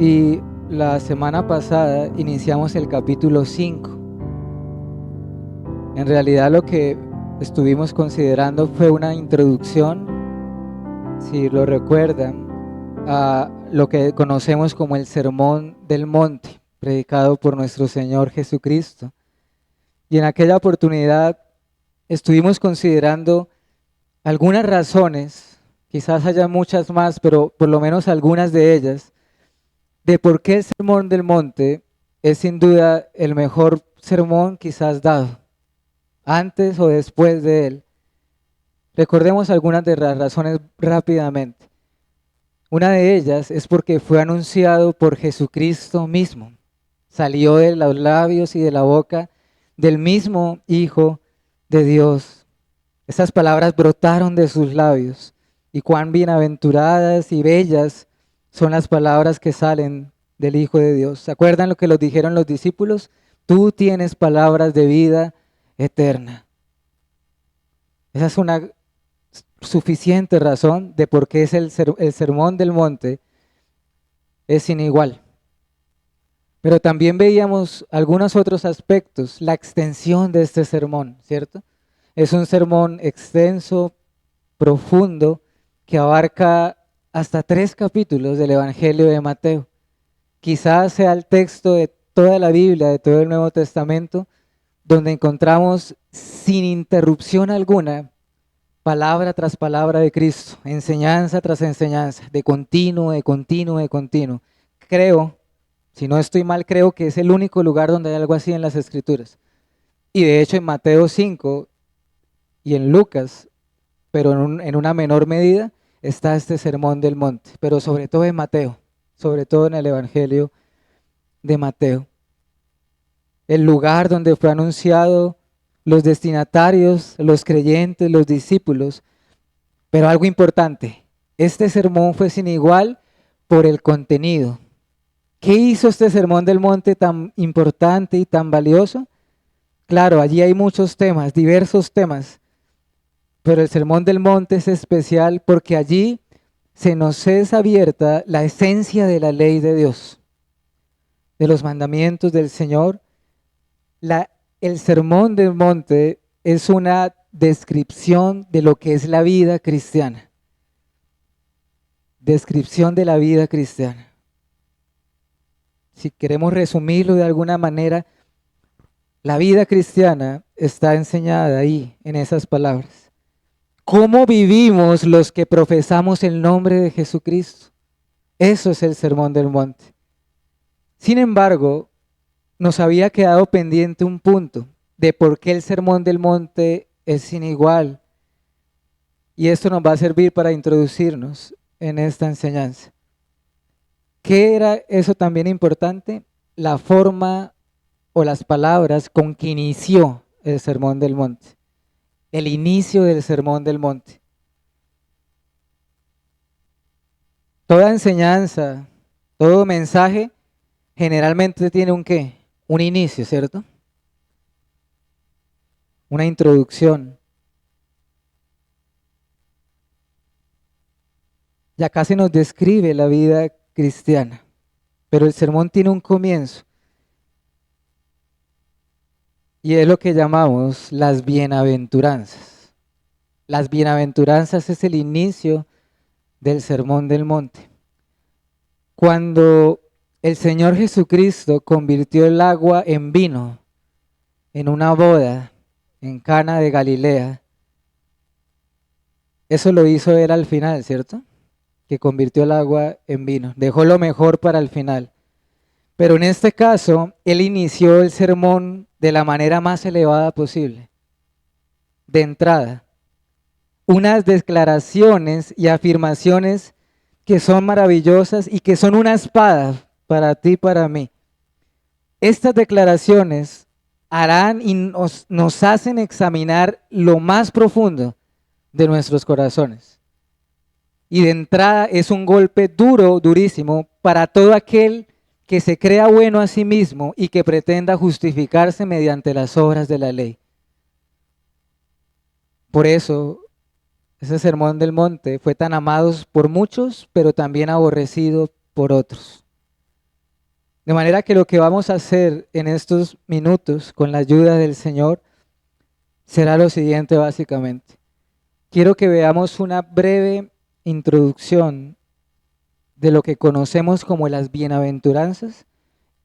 Y la semana pasada iniciamos el capítulo 5. En realidad lo que estuvimos considerando fue una introducción, si lo recuerdan, a lo que conocemos como el Sermón del Monte, predicado por nuestro Señor Jesucristo. Y en aquella oportunidad estuvimos considerando algunas razones, quizás haya muchas más, pero por lo menos algunas de ellas, de por qué el Sermón del Monte es sin duda el mejor sermón quizás dado, antes o después de él. Recordemos algunas de las razones rápidamente. Una de ellas es porque fue anunciado por Jesucristo mismo. Salió de los labios y de la boca del mismo Hijo de Dios. Esas palabras brotaron de sus labios, y cuán bienaventuradas y bellas son las palabras que salen del Hijo de Dios. ¿Se acuerdan lo que los dijeron los discípulos? Tú tienes palabras de vida eterna. Esa es una suficiente razón de por qué es el Sermón del Monte es sin igual. Pero también veíamos algunos otros aspectos, la extensión de este sermón, ¿cierto? Es un sermón extenso, profundo, que abarca hasta 3 capítulos del Evangelio de Mateo. Quizás sea el texto de toda la Biblia, de todo el Nuevo Testamento, donde encontramos sin interrupción alguna, palabra tras palabra de Cristo, enseñanza tras enseñanza, de continuo, de continuo, de continuo. Creo, si no estoy mal, creo que es el único lugar donde hay algo así en las Escrituras. Y de hecho en Mateo 5 y en Lucas, pero en una menor medida, está este Sermón del Monte, pero sobre todo en Mateo, sobre todo en el Evangelio de Mateo. El lugar donde fue anunciado, los destinatarios, los creyentes, los discípulos. Pero algo importante, este sermón fue sin igual por el contenido. ¿Qué hizo este Sermón del Monte tan importante y tan valioso? Claro, allí hay muchos temas, diversos temas, pero el Sermón del Monte es especial porque allí se nos es abierta la esencia de la ley de Dios, de los mandamientos del Señor. El Sermón del Monte es una descripción de lo que es la vida cristiana. Descripción de la vida cristiana. Si queremos resumirlo de alguna manera, la vida cristiana está enseñada ahí, en esas palabras. ¿Cómo vivimos los que profesamos el nombre de Jesucristo? Eso es el Sermón del Monte. Sin embargo, nos había quedado pendiente un punto de por qué el Sermón del Monte es sin igual. Y esto nos va a servir para introducirnos en esta enseñanza. ¿Qué era eso también importante? La forma o las palabras con que inició el Sermón del Monte. El inicio del Sermón del Monte. Toda enseñanza, todo mensaje generalmente tiene un ¿qué? Un inicio, ¿cierto? Una introducción. Y acá se nos describe la vida cristiana, pero el sermón tiene un comienzo. Y es lo que llamamos las bienaventuranzas. Las bienaventuranzas es el inicio del Sermón del Monte. Cuando el Señor Jesucristo convirtió el agua en vino en una boda en Cana de Galilea, eso lo hizo él al final, ¿cierto? Que convirtió el agua en vino, dejó lo mejor para el final. Pero en este caso, él inició el sermón de la manera más elevada posible. De entrada, unas declaraciones y afirmaciones que son maravillosas y que son una espada para ti y para mí. Estas declaraciones harán y nos hacen examinar lo más profundo de nuestros corazones. Y de entrada es un golpe duro, durísimo, para todo aquel que se crea bueno a sí mismo y que pretenda justificarse mediante las obras de la ley. Por eso, ese Sermón del Monte fue tan amado por muchos, pero también aborrecido por otros. De manera que lo que vamos a hacer en estos minutos con la ayuda del Señor será lo siguiente básicamente. Quiero que veamos una breve introducción de lo que conocemos como las bienaventuranzas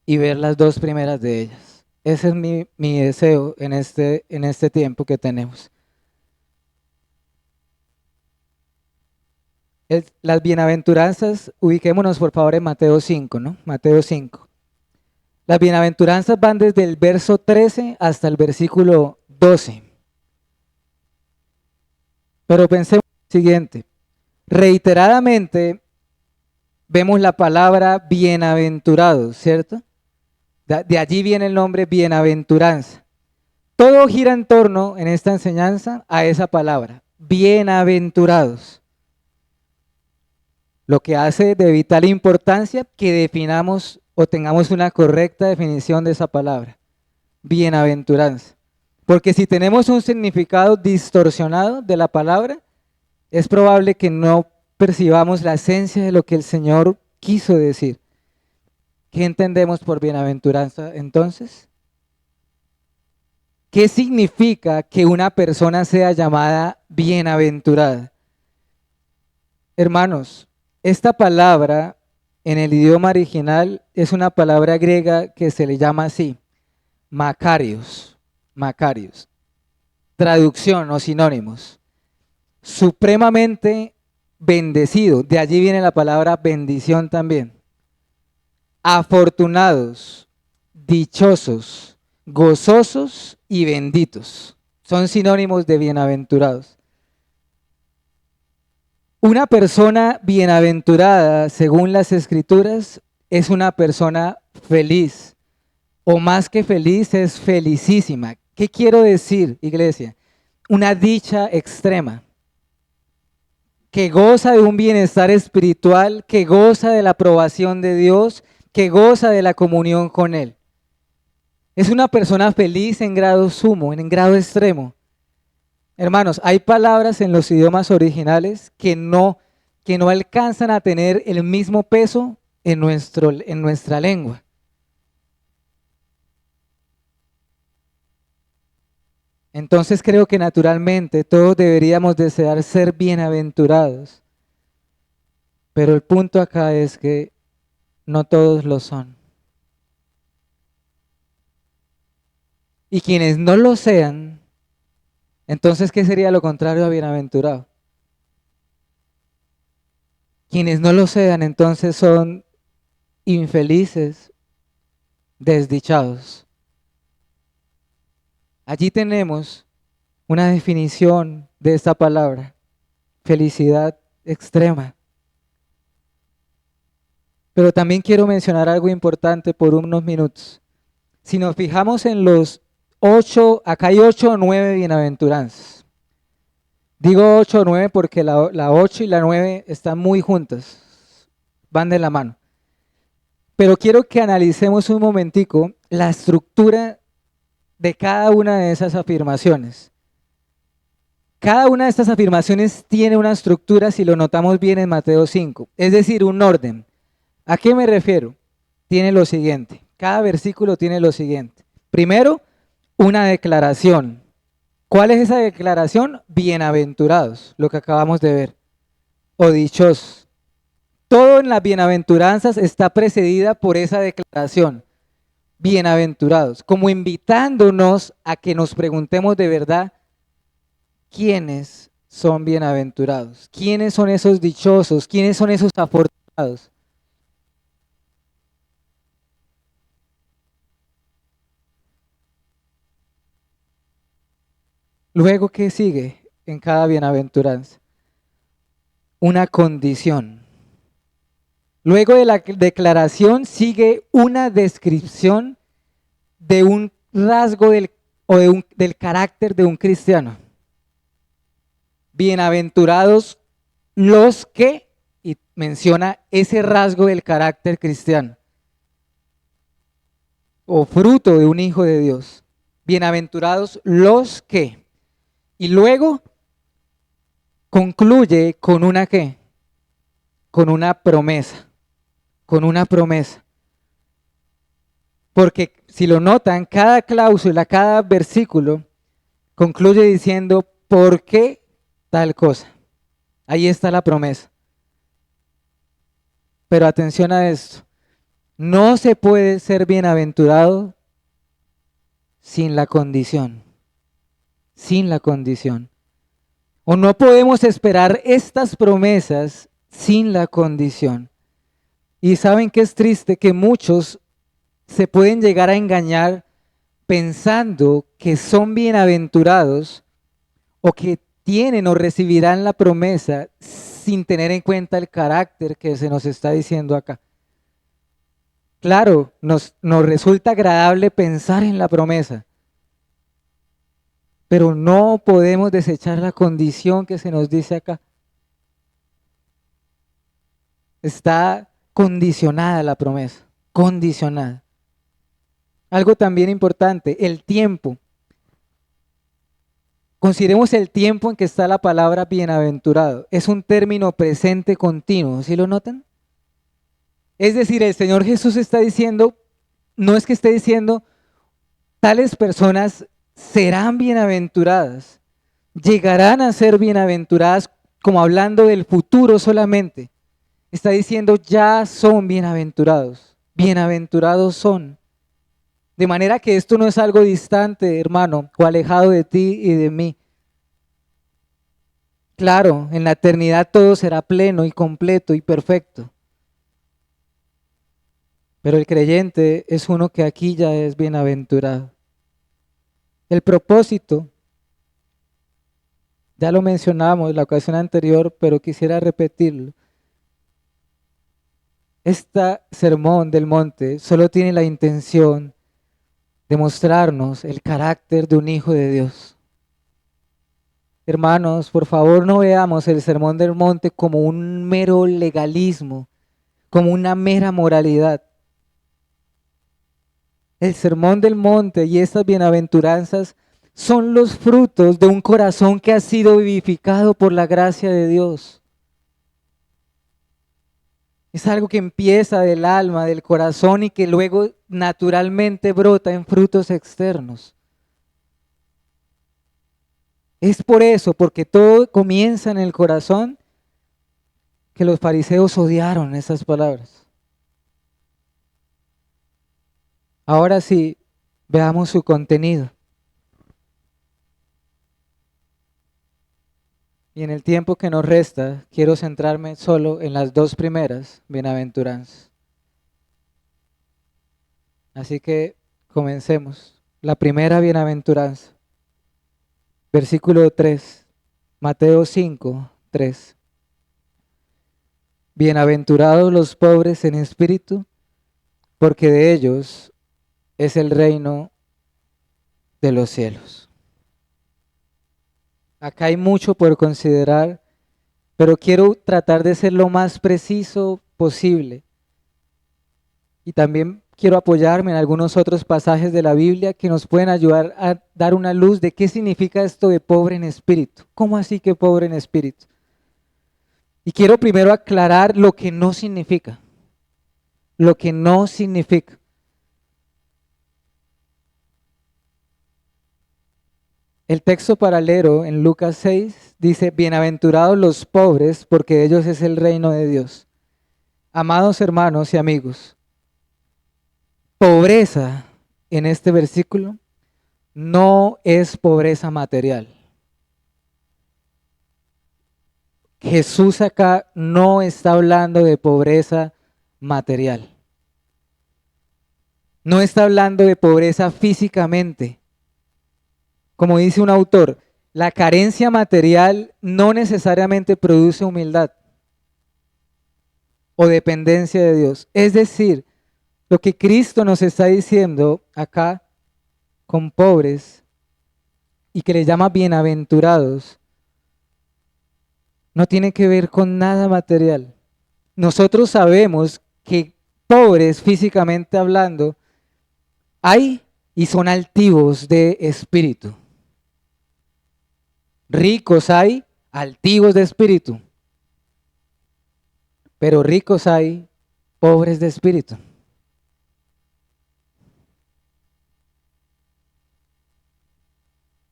y ver las dos primeras de ellas. Ese es mi deseo en este tiempo que tenemos. Las bienaventuranzas, ubiquémonos por favor en Mateo 5, ¿no? Mateo 5. Las bienaventuranzas van desde el verso 13 hasta el versículo 12. Pero pensemos lo siguiente. Reiteradamente vemos la palabra bienaventurado, ¿cierto? De allí viene el nombre bienaventuranza. Todo gira en torno en esta enseñanza a esa palabra, bienaventurados. Lo que hace de vital importancia que definamos o tengamos una correcta definición de esa palabra, bienaventuranza. Porque si tenemos un significado distorsionado de la palabra, es probable que no percibamos la esencia de lo que el Señor quiso decir. ¿Qué entendemos por bienaventuranza entonces? ¿Qué significa que una persona sea llamada bienaventurada? Hermanos, esta palabra en el idioma original es una palabra griega que se le llama así, Makarios, Makarios. Traducción o sinónimos, supremamente bendecido, de allí viene la palabra bendición también. Afortunados, dichosos, gozosos y benditos. Son sinónimos de bienaventurados. Una persona bienaventurada, según las Escrituras, es una persona feliz, o más que feliz, es felicísima. ¿Qué quiero decir, iglesia? Una dicha extrema, que goza de un bienestar espiritual, que goza de la aprobación de Dios, que goza de la comunión con Él. Es una persona feliz en grado sumo, en grado extremo. Hermanos, hay palabras en los idiomas originales que no alcanzan a tener el mismo peso en nuestra lengua. Entonces creo que naturalmente todos deberíamos desear ser bienaventurados, pero el punto acá es que no todos lo son. Y quienes no lo sean, entonces ¿qué sería lo contrario a bienaventurado? Quienes no lo sean, entonces son infelices, desdichados. Allí tenemos una definición de esta palabra, felicidad extrema. Pero también quiero mencionar algo importante por unos minutos. Si nos fijamos en los 8, acá hay 8 o 9 bienaventuranzas. Digo 8 o 9 porque la 8 y la 9 están muy juntas, van de la mano. Pero quiero que analicemos un momentico la estructura de cada una de esas afirmaciones. Cada una de estas afirmaciones tiene una estructura, si lo notamos bien en Mateo 5, es decir, un orden. ¿A qué me refiero? Tiene lo siguiente, cada versículo tiene lo siguiente. Primero, una declaración. ¿Cuál es esa declaración? Bienaventurados, lo que acabamos de ver, o dichosos. Todo en las bienaventuranzas está precedida por esa declaración, bienaventurados, como invitándonos a que nos preguntemos de verdad, ¿quiénes son bienaventurados? ¿Quiénes son esos dichosos? ¿Quiénes son esos afortunados? Luego, ¿qué sigue en cada bienaventuranza? Una condición. Luego de la declaración sigue una descripción de un rasgo del carácter de un cristiano. Bienaventurados los que, y menciona ese rasgo del carácter cristiano, o fruto de un hijo de Dios. Bienaventurados los que. Y luego concluye con una qué, con una promesa, con una promesa. Porque si lo notan, cada cláusula, cada versículo concluye diciendo, ¿por qué tal cosa? Ahí está la promesa. Pero atención a esto, no se puede ser bienaventurado sin la condición, sin la condición. O no podemos esperar estas promesas sin la condición. Y saben que es triste que muchos se pueden llegar a engañar pensando que son bienaventurados o que tienen o recibirán la promesa sin tener en cuenta el carácter que se nos está diciendo acá. Claro, nos resulta agradable pensar en la promesa, pero no podemos desechar la condición que se nos dice acá. Está condicionada la promesa, condicionada. Algo también importante, el tiempo. Consideremos el tiempo en que está la palabra bienaventurado. Es un término presente continuo, ¿sí lo notan? Es decir, el Señor Jesús está diciendo, no es que esté diciendo, tales personas serán bienaventuradas, llegarán a ser bienaventuradas, como hablando del futuro solamente. Está diciendo, ya son bienaventurados, bienaventurados son. De manera que esto no es algo distante, hermano, o alejado de ti y de mí. Claro, en la eternidad todo será pleno y completo y perfecto. Pero el creyente es uno que aquí ya es bienaventurado. El propósito, ya lo mencionamos en la ocasión anterior, pero quisiera repetirlo. Este sermón del monte solo tiene la intención de mostrarnos el carácter de un hijo de Dios. Hermanos, por favor no veamos el sermón del monte como un mero legalismo, como una mera moralidad. El sermón del monte y estas bienaventuranzas son los frutos de un corazón que ha sido vivificado por la gracia de Dios. Es algo que empieza del alma, del corazón y que luego naturalmente brota en frutos externos. Es por eso, porque todo comienza en el corazón, que los fariseos odiaron esas palabras. Ahora sí, veamos su contenido. Y en el tiempo que nos resta, quiero centrarme solo en las dos primeras bienaventuranzas. Así que comencemos. La primera bienaventuranza, versículo 3, Mateo 5, 3. Bienaventurados los pobres en espíritu, porque de ellos es el reino de los cielos. Acá hay mucho por considerar, pero quiero tratar de ser lo más preciso posible. Y también quiero apoyarme en algunos otros pasajes de la Biblia que nos pueden ayudar a dar una luz de qué significa esto de pobre en espíritu. ¿Cómo así que pobre en espíritu? Y quiero primero aclarar lo que no significa. Lo que no significa. El texto paralelo en Lucas 6 dice, bienaventurados los pobres, porque de ellos es el reino de Dios. Amados hermanos y amigos, pobreza en este versículo no es pobreza material. Jesús acá no está hablando de pobreza material. No está hablando de pobreza físicamente. Como dice un autor, la carencia material no necesariamente produce humildad o dependencia de Dios. Es decir, lo que Cristo nos está diciendo acá con pobres y que le llama bienaventurados, no tiene que ver con nada material. Nosotros sabemos que pobres físicamente hablando hay y son altivos de espíritu. Ricos hay, altivos de espíritu. Pero ricos hay, pobres de espíritu.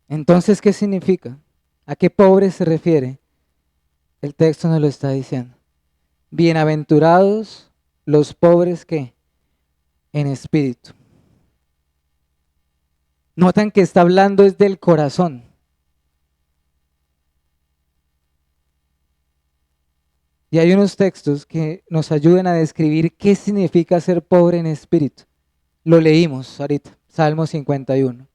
Entonces, ¿qué significa? ¿A qué pobres se refiere? El texto nos lo está diciendo. Bienaventurados los pobres que en espíritu. Notan que está hablando es del corazón. Y hay unos textos que nos ayudan a describir qué significa ser pobre en espíritu. Lo leímos ahorita, Salmo 51.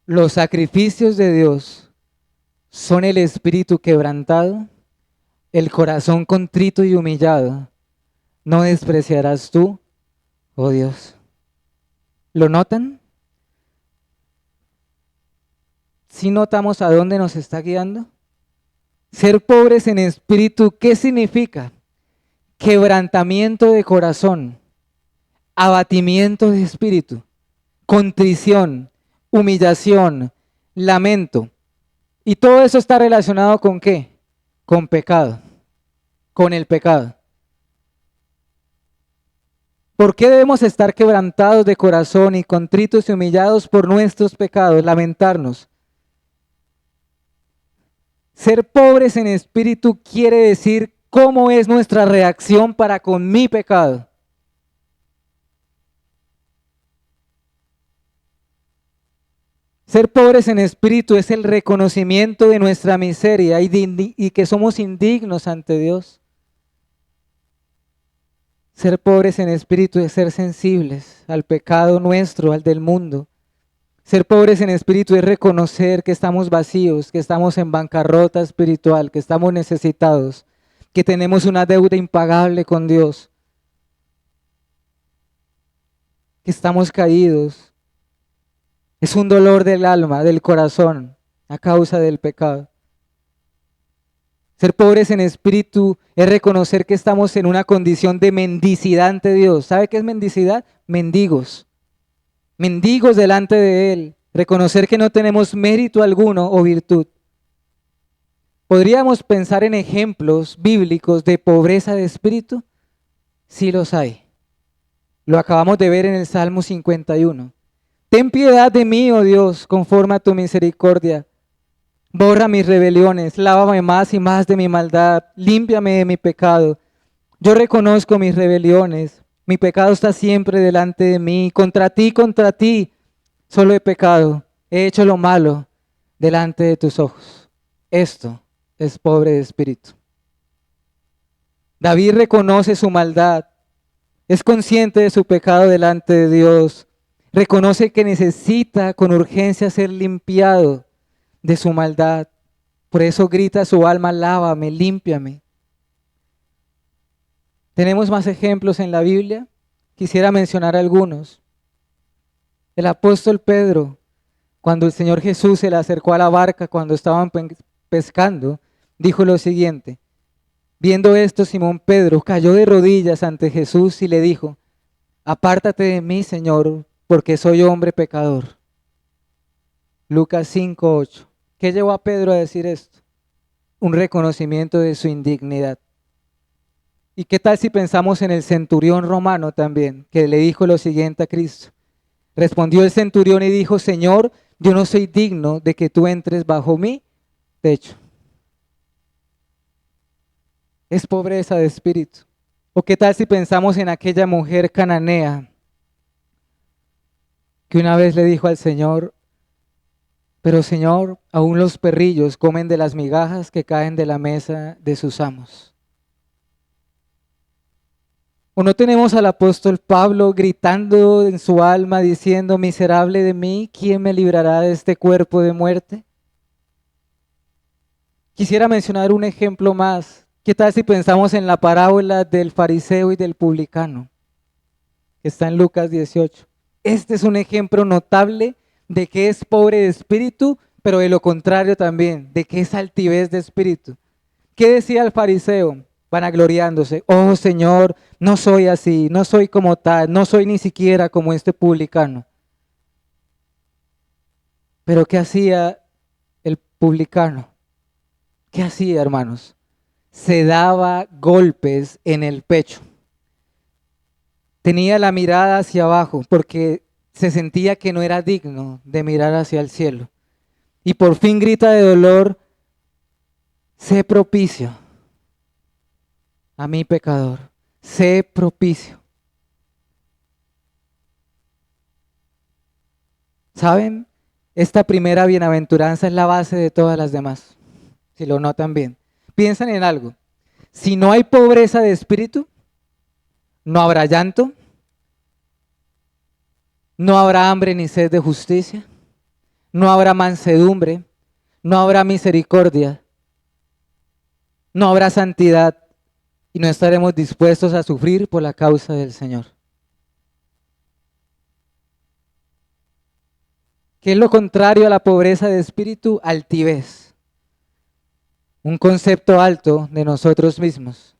Los sacrificios de Dios son el espíritu quebrantado, el corazón contrito y humillado. No despreciarás tú, oh Dios. ¿Lo notan? ¿Sí notamos a dónde nos está guiando? Ser pobres en espíritu, ¿qué significa? Quebrantamiento de corazón, abatimiento de espíritu, contrición, humillación, lamento. Y todo eso está relacionado ¿con qué? Con pecado, con el pecado. ¿Por qué debemos estar quebrantados de corazón y contritos y humillados por nuestros pecados? Lamentarnos. Ser pobres en espíritu quiere decir cómo es nuestra reacción para con mi pecado. Ser pobres en espíritu es el reconocimiento de nuestra miseria y que somos indignos ante Dios. Ser pobres en espíritu es ser sensibles al pecado nuestro, al del mundo. Ser pobres en espíritu es reconocer que estamos vacíos, que estamos en bancarrota espiritual, que estamos necesitados, que tenemos una deuda impagable con Dios, que estamos caídos. Es un dolor del alma, del corazón, a causa del pecado. Ser pobres en espíritu es reconocer que estamos en una condición de mendicidad ante Dios. ¿Sabe qué es mendicidad? Mendigos. Mendigos delante de Él. Reconocer que no tenemos mérito alguno o virtud. ¿Podríamos pensar en ejemplos bíblicos de pobreza de espíritu? Sí los hay. Lo acabamos de ver en el Salmo 51. Ten piedad de mí, oh Dios, conforme a tu misericordia. Borra mis rebeliones, lávame más y más de mi maldad, límpiame de mi pecado. Yo reconozco mis rebeliones, mi pecado está siempre delante de mí. Contra ti, solo he pecado, he hecho lo malo delante de tus ojos. Esto es pobre de espíritu. David reconoce su maldad, es consciente de su pecado delante de Dios, reconoce que necesita con urgencia ser limpiado de su maldad. Por eso grita su alma, lávame, límpiame. Tenemos más ejemplos en la Biblia. Quisiera mencionar algunos. El apóstol Pedro, cuando el Señor Jesús se le acercó a la barca cuando estaban pescando, dijo lo siguiente. Viendo esto, Simón Pedro cayó de rodillas ante Jesús y le dijo, apártate de mí, Señor, porque soy hombre pecador. Lucas 5:8. ¿Qué llevó a Pedro a decir esto? Un reconocimiento de su indignidad. ¿Y qué tal si pensamos en el centurión romano también, que le dijo lo siguiente a Cristo? Respondió el centurión y dijo, Señor, yo no soy digno de que tú entres bajo mi techo. Es pobreza de espíritu. ¿O qué tal si pensamos en aquella mujer cananea que una vez le dijo al Señor, pero Señor, aún los perrillos comen de las migajas que caen de la mesa de sus amos? ¿O no tenemos al apóstol Pablo gritando en su alma diciendo, miserable de mí, ¿quién me librará de este cuerpo de muerte? Quisiera mencionar un ejemplo más. ¿Qué tal si pensamos en la parábola del fariseo y del publicano, que está en Lucas 18? Este es un ejemplo notable de que es pobre de espíritu, pero de lo contrario también, de que es altivez de espíritu. ¿Qué decía el fariseo? Vanagloriándose, oh Señor, no soy así, no soy como tal, no soy ni siquiera como este publicano. Pero ¿qué hacía el publicano? ¿Qué hacía, hermanos? Se daba golpes en el pecho. Tenía la mirada hacia abajo porque se sentía que no era digno de mirar hacia el cielo. Y por fin grita de dolor, sé propicio a mi pecador, sé propicio. ¿Saben? Esta primera bienaventuranza es la base de todas las demás, si lo notan bien. Piensan en algo. Si no hay pobreza de espíritu, no habrá llanto, no habrá hambre ni sed de justicia, no habrá mansedumbre, no habrá misericordia, no habrá santidad y no estaremos dispuestos a sufrir por la causa del Señor. ¿Qué es lo contrario a la pobreza de espíritu? Altivez, un concepto alto de nosotros mismos.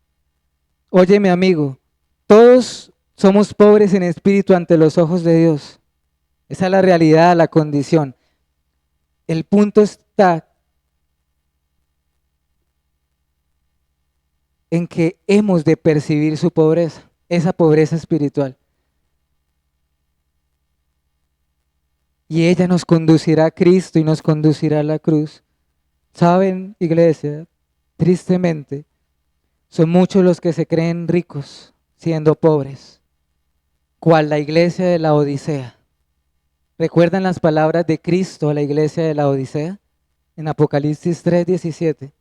Oye, mi amigo, todos somos pobres en espíritu ante los ojos de Dios. Esa es la realidad, la condición. El punto está en que hemos de percibir su pobreza, esa pobreza espiritual. Y ella nos conducirá a Cristo y nos conducirá a la cruz. ¿Saben, iglesia? Tristemente, son muchos los que se creen ricos siendo pobres, cual la iglesia de la Odisea. ¿Recuerdan las palabras de Cristo a la iglesia de la Odisea? En Apocalipsis 3:17.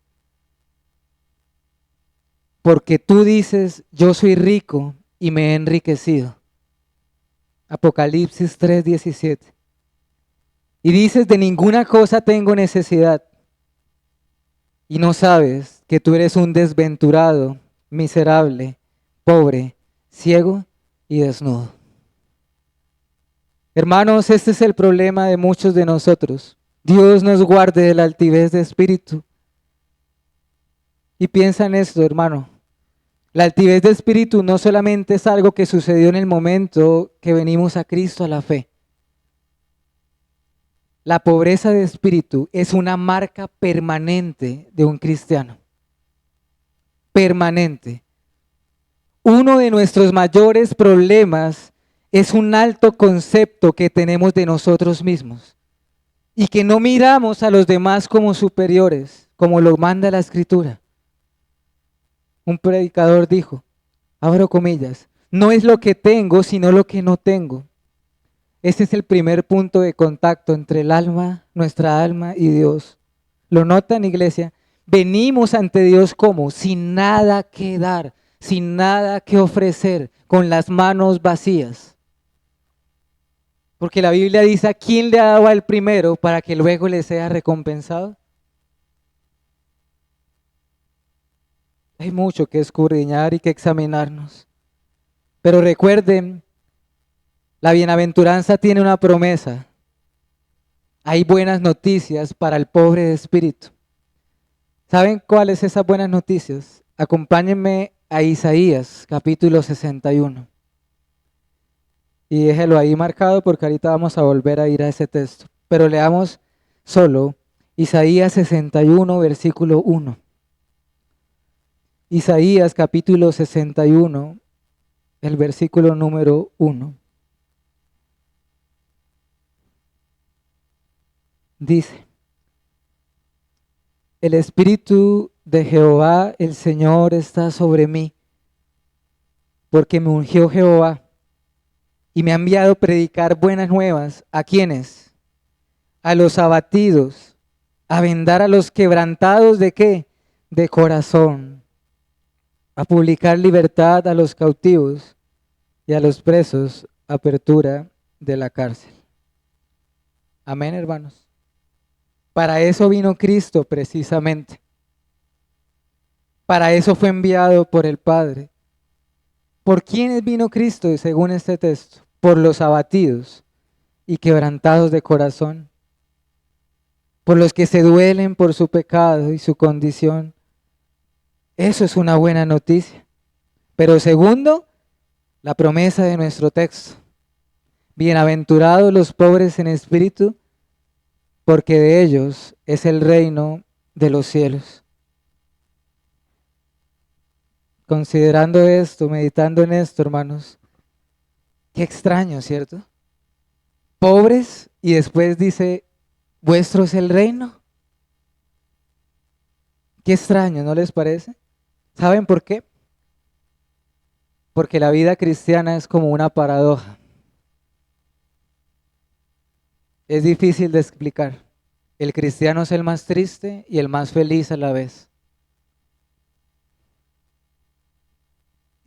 Porque tú dices, yo soy rico y me he enriquecido. Apocalipsis 3:17. Y dices, de ninguna cosa tengo necesidad. Y no sabes que tú eres un desventurado, miserable, pobre, ciego y desnudo. Hermanos, este es el problema de muchos de nosotros. Dios nos guarde de la altivez de espíritu. Y piensa en esto, hermano. La altivez de espíritu no solamente es algo que sucedió en el momento que venimos a Cristo a la fe. La pobreza de espíritu es una marca permanente de un cristiano. Permanente. Uno de nuestros mayores problemas es un alto concepto que tenemos de nosotros mismos y que no miramos a los demás como superiores, como lo manda la Escritura. Un predicador dijo, abro comillas, no es lo que tengo, sino lo que no tengo. Este es el primer punto de contacto entre el alma, nuestra alma y Dios. ¿Lo notan, iglesia? Venimos ante Dios como sin nada que dar, sin nada que ofrecer, con las manos vacías. Porque la Biblia dice, ¿a quién le ha dado al primero para que luego le sea recompensado? Hay mucho que escudriñar y que examinarnos. Pero recuerden, la bienaventuranza tiene una promesa. Hay buenas noticias para el pobre de espíritu. ¿Saben cuáles esas buenas noticias? Acompáñenme a Isaías, capítulo 61. Y déjelo ahí marcado porque ahorita vamos a volver a ir a ese texto. Pero leamos solo Isaías 61, versículo 1. Isaías, capítulo 61, el versículo número 1. Dice, el Espíritu de Jehová, el Señor, está sobre mí, porque me ungió Jehová y me ha enviado a predicar buenas nuevas. ¿A quiénes? A los abatidos, a vendar a los quebrantados ¿de qué? De corazón, a publicar libertad a los cautivos y a los presos, apertura de la cárcel. Amén, hermanos. Para eso vino Cristo precisamente. Para eso fue enviado por el Padre. ¿Por quiénes vino Cristo según este texto? Por los abatidos y quebrantados de corazón, por los que se duelen por su pecado y su condición. Eso es una buena noticia. Pero segundo, la promesa de nuestro texto. Bienaventurados los pobres en espíritu, porque de ellos es el reino de los cielos. Considerando esto, meditando en esto, hermanos, qué extraño, ¿cierto? pobres, y después dice, vuestro es el reino. Qué extraño, ¿no les parece? ¿Saben por qué? Porque la vida cristiana es como una paradoja. Es difícil de explicar. El cristiano es el más triste y el más feliz a la vez.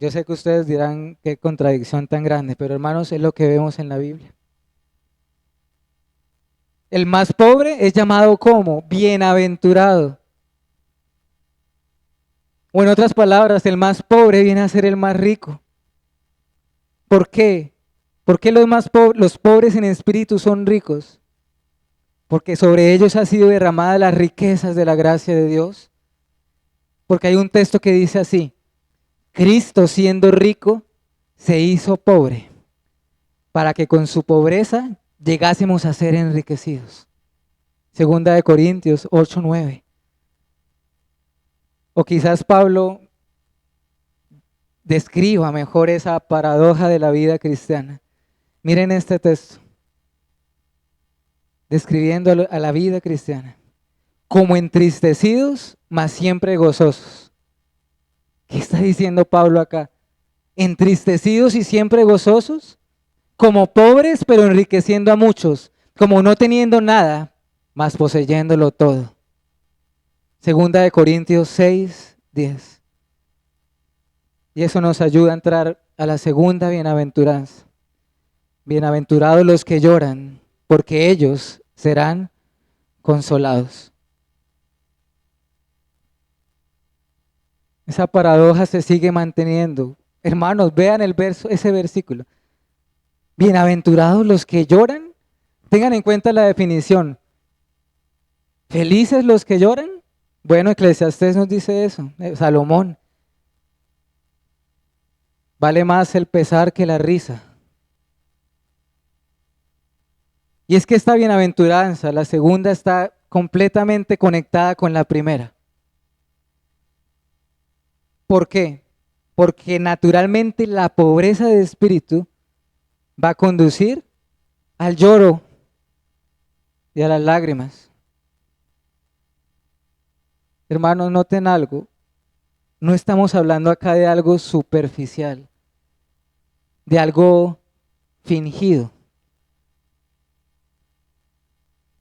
Yo sé que ustedes dirán qué contradicción tan grande, pero hermanos, es lo que vemos en la Biblia. El más pobre es llamado como bienaventurado. O en otras palabras, el más pobre viene a ser el más rico. ¿Por qué? ¿Por qué los pobres en espíritu son ricos? Porque sobre ellos ha sido derramada las riquezas de la gracia de Dios. Porque hay un texto que dice así: Cristo, siendo rico, se hizo pobre para que con su pobreza llegásemos a ser enriquecidos. Segunda de Corintios 8:9. O quizás Pablo describa mejor esa paradoja de la vida cristiana. Miren este texto, describiendo a la vida cristiana. Como entristecidos, mas siempre gozosos. ¿Qué está diciendo Pablo acá? Entristecidos y siempre gozosos, como pobres pero enriqueciendo a muchos, como no teniendo nada, mas poseyéndolo todo. Segunda de Corintios 6:10. Y eso nos ayuda a entrar a la segunda bienaventuranza. Bienaventurados los que lloran, porque ellos serán consolados. Esa paradoja se sigue manteniendo. Hermanos, vean ese versículo. Bienaventurados los que lloran. Tengan en cuenta la definición. ¿Felices los que lloran? Bueno, Eclesiastés nos dice eso. Salomón. Vale más el pesar que la risa. Y es que esta bienaventuranza, la segunda, está completamente conectada con la primera. ¿Por qué? Porque naturalmente la pobreza de espíritu va a conducir al lloro y a las lágrimas. Hermanos, noten algo. No estamos hablando acá de algo superficial, de algo fingido,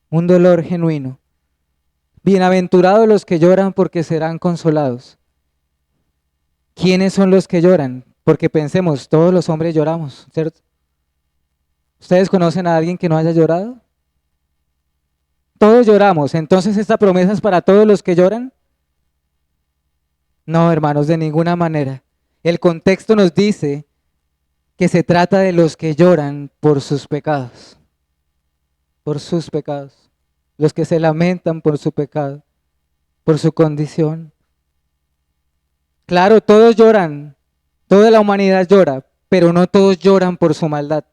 un dolor genuino. Bienaventurados los que lloran porque serán consolados. ¿Quiénes son los que lloran? Porque pensemos, todos los hombres lloramos, ¿cierto? ¿Ustedes conocen a alguien que no haya llorado? Todos lloramos, entonces esta promesa es para todos los que lloran. No, hermanos, de ninguna manera. El contexto nos dice que se trata de los que lloran por sus pecados, los que se lamentan por su pecado, por su condición. Claro, todos lloran, toda la humanidad llora, pero no todos lloran por su maldad.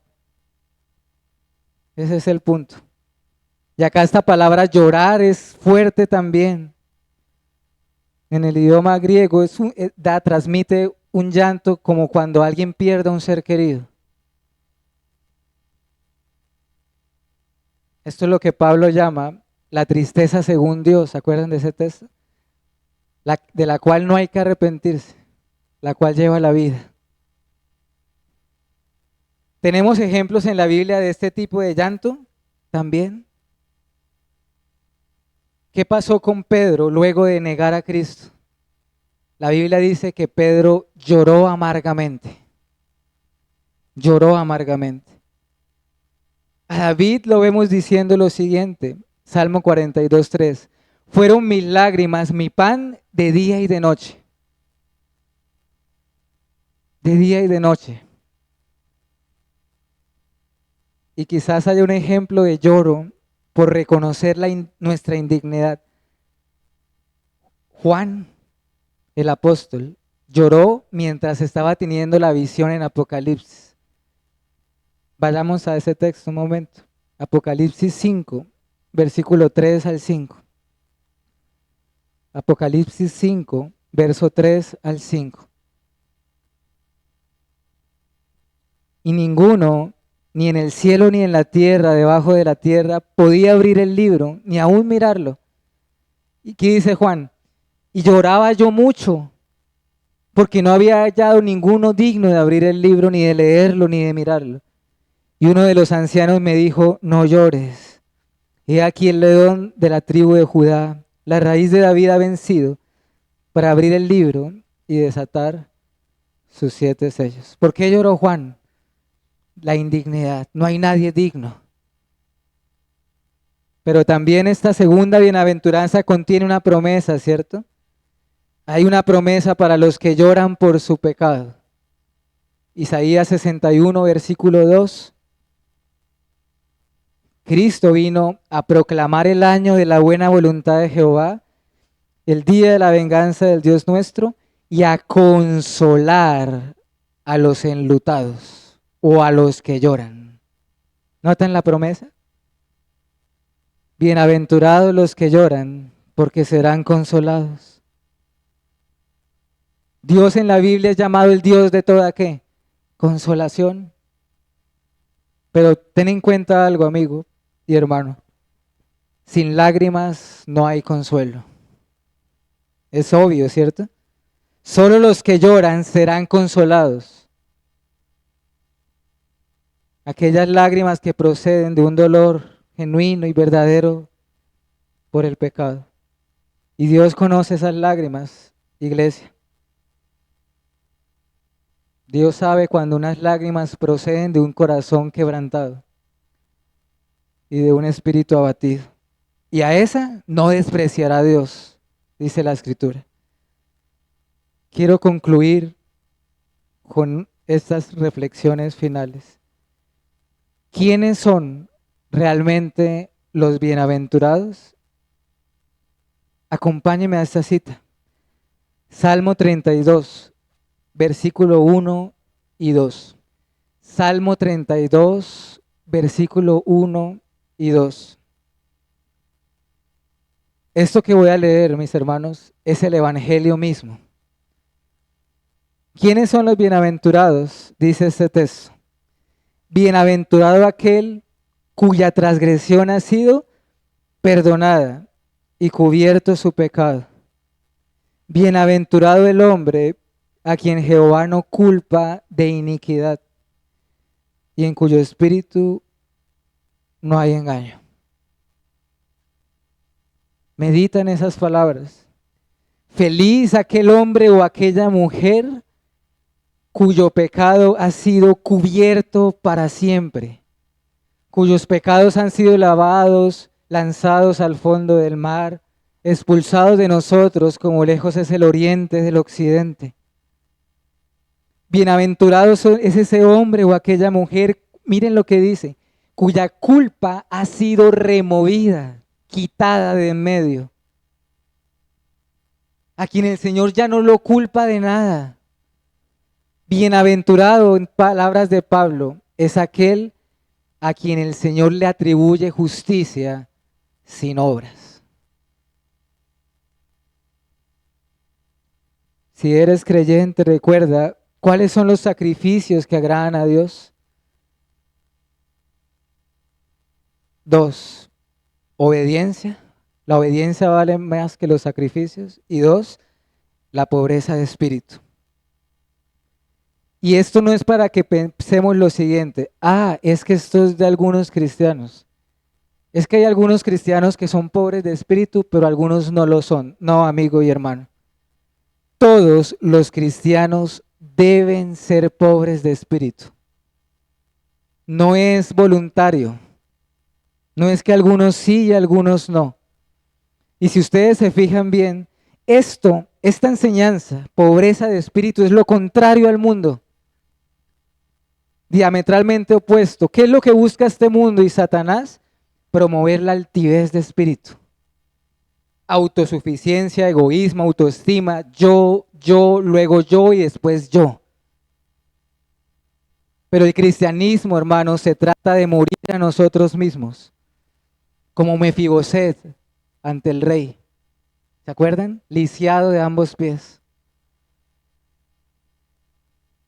Ese es el punto. Y acá esta palabra llorar es fuerte también. En el idioma griego transmite un llanto como cuando alguien pierde a un ser querido. Esto es lo que Pablo llama la tristeza según Dios. ¿Se acuerdan de ese texto? De la cual no hay que arrepentirse, la cual lleva la vida. ¿Tenemos ejemplos en la Biblia de este tipo de llanto también? ¿Qué pasó con Pedro luego de negar a Cristo? La Biblia dice que Pedro lloró amargamente. Lloró amargamente. A David lo vemos diciendo lo siguiente, Salmo 42:3. Fueron mis lágrimas, mi pan de día y de noche. De día y de noche. Y quizás haya un ejemplo de lloro por reconocer nuestra indignidad. Juan, el apóstol, lloró mientras estaba teniendo la visión en Apocalipsis. Vayamos a ese texto un momento. Apocalipsis 5, versículo 3 al 5. Apocalipsis 5, verso 3 al 5. Y ninguno ni en el cielo ni en la tierra, debajo de la tierra, podía abrir el libro, ni aún mirarlo. ¿Y qué dice Juan? Y lloraba yo mucho, porque no había hallado ninguno digno de abrir el libro, ni de leerlo, ni de mirarlo. Y uno de los ancianos me dijo, no llores. He aquí el león de la tribu de Judá, la raíz de David ha vencido para abrir el libro y desatar sus 7 sellos. ¿Por qué lloró Juan? La indignidad. No hay nadie digno. Pero también esta segunda bienaventuranza contiene una promesa, ¿cierto? Hay una promesa para los que lloran por su pecado. Isaías 61, versículo 2. Cristo vino a proclamar el año de la buena voluntad de Jehová, el día de la venganza del Dios nuestro, y a consolar a los enlutados o a los que lloran. ¿Notan la promesa? Bienaventurados los que lloran, porque serán consolados. Dios en la Biblia es llamado el Dios de toda ¿qué? Consolación. Pero ten en cuenta algo, amigo y hermano. Sin lágrimas no hay consuelo. Es obvio, ¿cierto? Solo los que lloran serán consolados. Aquellas lágrimas que proceden de un dolor genuino y verdadero por el pecado. Y Dios conoce esas lágrimas, iglesia. Dios sabe cuando unas lágrimas proceden de un corazón quebrantado y de un espíritu abatido. Y a esa no despreciará a Dios, dice la Escritura. Quiero concluir con estas reflexiones finales. ¿Quiénes son realmente los bienaventurados? Acompáñeme a esta cita. Salmo 32, versículo 1 y 2. Salmo 32, versículo 1 y 2. Esto que voy a leer, mis hermanos, es el Evangelio mismo. ¿Quiénes son los bienaventurados? Dice este texto. Bienaventurado aquel cuya transgresión ha sido perdonada y cubierto su pecado. Bienaventurado el hombre a quien Jehová no culpa de iniquidad y en cuyo espíritu no hay engaño. Medita en esas palabras. Feliz aquel hombre o aquella mujer cuyo pecado ha sido cubierto para siempre, cuyos pecados han sido lavados, lanzados al fondo del mar, expulsados de nosotros como lejos es el oriente del occidente. Bienaventurado es ese hombre o aquella mujer, miren lo que dice, cuya culpa ha sido removida, quitada de en medio, a quien el Señor ya no lo culpa de nada. Bienaventurado, en palabras de Pablo, es aquel a quien el Señor le atribuye justicia sin obras. Si eres creyente, recuerda cuáles son los sacrificios que agradan a Dios. 2, obediencia. La obediencia vale más que los sacrificios. Y 2, la pobreza de espíritu. Y esto no es para que pensemos lo siguiente, es que esto es de algunos cristianos. Es que hay algunos cristianos que son pobres de espíritu, pero algunos no lo son. No, amigo y hermano. Todos los cristianos deben ser pobres de espíritu. No es voluntario. No es que algunos sí y algunos no. Y si ustedes se fijan bien, esta enseñanza, pobreza de espíritu, es lo contrario al mundo. Diametralmente opuesto. ¿Qué es lo que busca este mundo y Satanás? Promover la altivez de espíritu. Autosuficiencia, egoísmo, autoestima, yo, luego yo y después yo. Pero el cristianismo, hermanos, se trata de morir a nosotros mismos, como Mefiboset ante el rey. ¿Se acuerdan? Lisiado de ambos pies.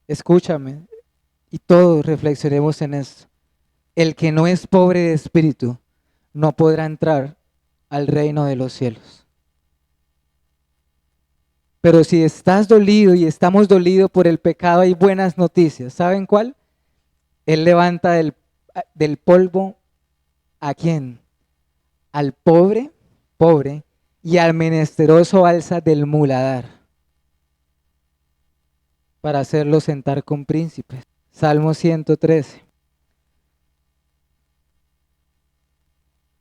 Escúchame y todos reflexionemos en esto. el que no es pobre de espíritu no podrá entrar al reino de los cielos. Pero si estás dolido y estamos dolidos por el pecado, hay buenas noticias. ¿Saben cuál? Él levanta del polvo ¿a quién? Al pobre, pobre, y al menesteroso alza del muladar para hacerlo sentar con príncipes. Salmo 113.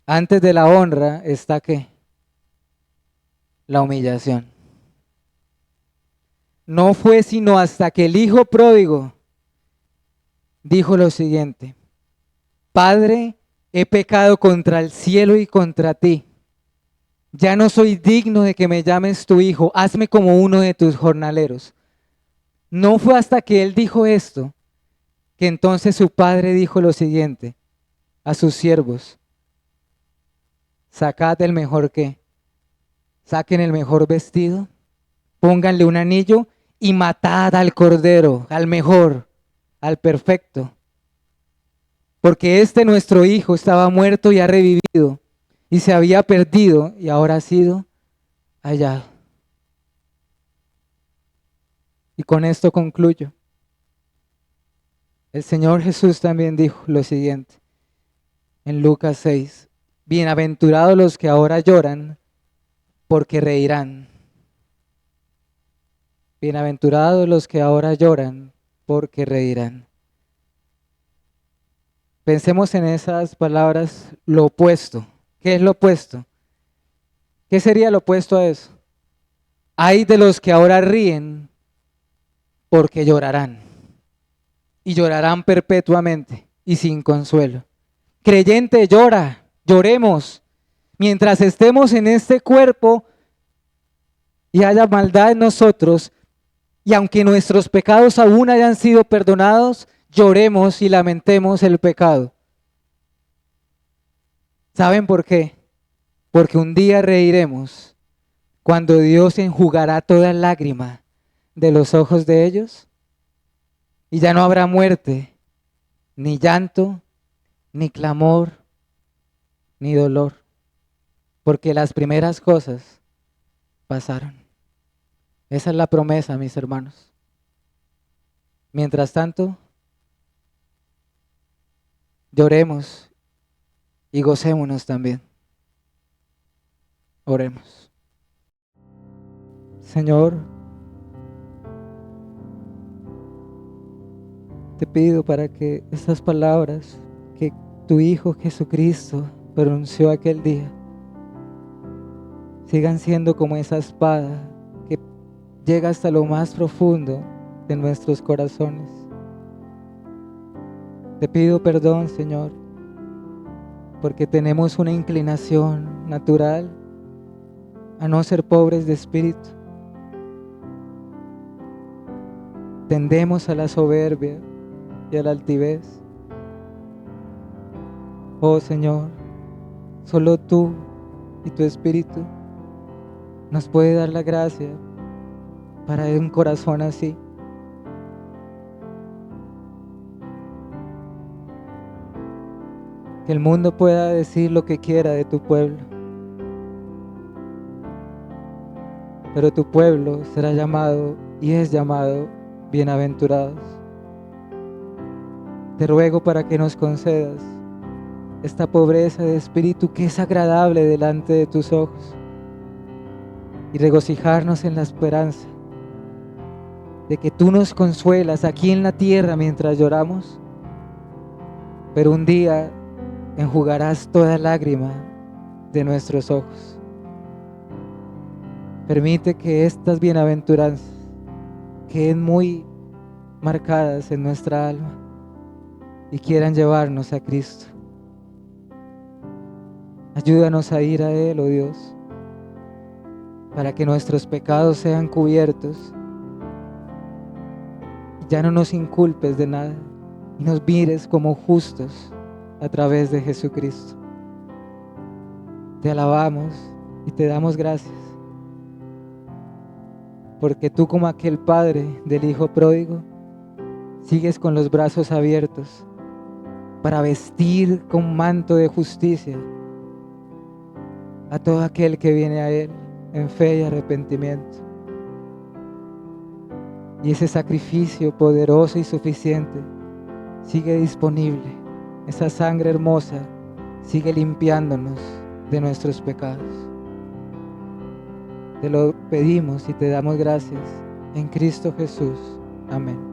Antes de la honra está ¿qué? La humillación. No fue sino hasta que el hijo pródigo dijo lo siguiente: Padre, he pecado contra el cielo y contra ti. Ya no soy digno de que me llames tu hijo, hazme como uno de tus jornaleros. No fue hasta que él dijo esto que entonces su padre dijo lo siguiente a sus siervos: sacad el mejor qué, saquen el mejor vestido, pónganle un anillo y matad al cordero, al mejor, al perfecto. Porque este nuestro hijo estaba muerto y ha revivido, y se había perdido y ahora ha sido hallado. Y con esto concluyo. El Señor Jesús también dijo lo siguiente en Lucas 6: bienaventurados los que ahora lloran, porque reirán. Bienaventurados los que ahora lloran, porque reirán. Pensemos en esas palabras, lo opuesto. ¿Qué es lo opuesto? ¿Qué sería lo opuesto a eso? Hay de los que ahora ríen, porque llorarán. Y llorarán perpetuamente y sin consuelo. Creyente, llora, lloremos. Mientras estemos en este cuerpo y haya maldad en nosotros, y aunque nuestros pecados aún hayan sido perdonados, lloremos y lamentemos el pecado. ¿Saben por qué? Porque un día reiremos cuando Dios enjugará toda lágrima de los ojos de ellos y ya no habrá muerte, ni llanto, ni clamor, ni dolor, porque las primeras cosas pasaron. Esa es la promesa, mis hermanos. Mientras tanto, lloremos y gocémonos también. Oremos. Señor, te pido para que estas palabras que tu Hijo Jesucristo pronunció aquel día sigan siendo como esa espada que llega hasta lo más profundo de nuestros corazones. Te pido perdón, Señor, porque tenemos una inclinación natural a no ser pobres de espíritu. Tendemos a la soberbia y a la altivez. Oh Señor, solo tú y tu Espíritu nos puede dar la gracia para un corazón así. Que el mundo pueda decir lo que quiera de tu pueblo, pero tu pueblo será llamado y es llamado bienaventurados. Te ruego para que nos concedas esta pobreza de espíritu que es agradable delante de tus ojos y regocijarnos en la esperanza de que tú nos consuelas aquí en la tierra mientras lloramos, pero un día enjugarás toda lágrima de nuestros ojos. Permite que estas bienaventuranzas queden muy marcadas en nuestra alma y quieran llevarnos a Cristo. Ayúdanos a ir a Él, oh Dios, para que nuestros pecados sean cubiertos y ya no nos inculpes de nada y nos mires como justos a través de Jesucristo. Te alabamos y te damos gracias, porque tú, como aquel padre del hijo pródigo, sigues con los brazos abiertos para vestir con manto de justicia a todo aquel que viene a Él en fe y arrepentimiento. Y ese sacrificio poderoso y suficiente sigue disponible. Esa sangre hermosa sigue limpiándonos de nuestros pecados. Te lo pedimos y te damos gracias en Cristo Jesús. Amén.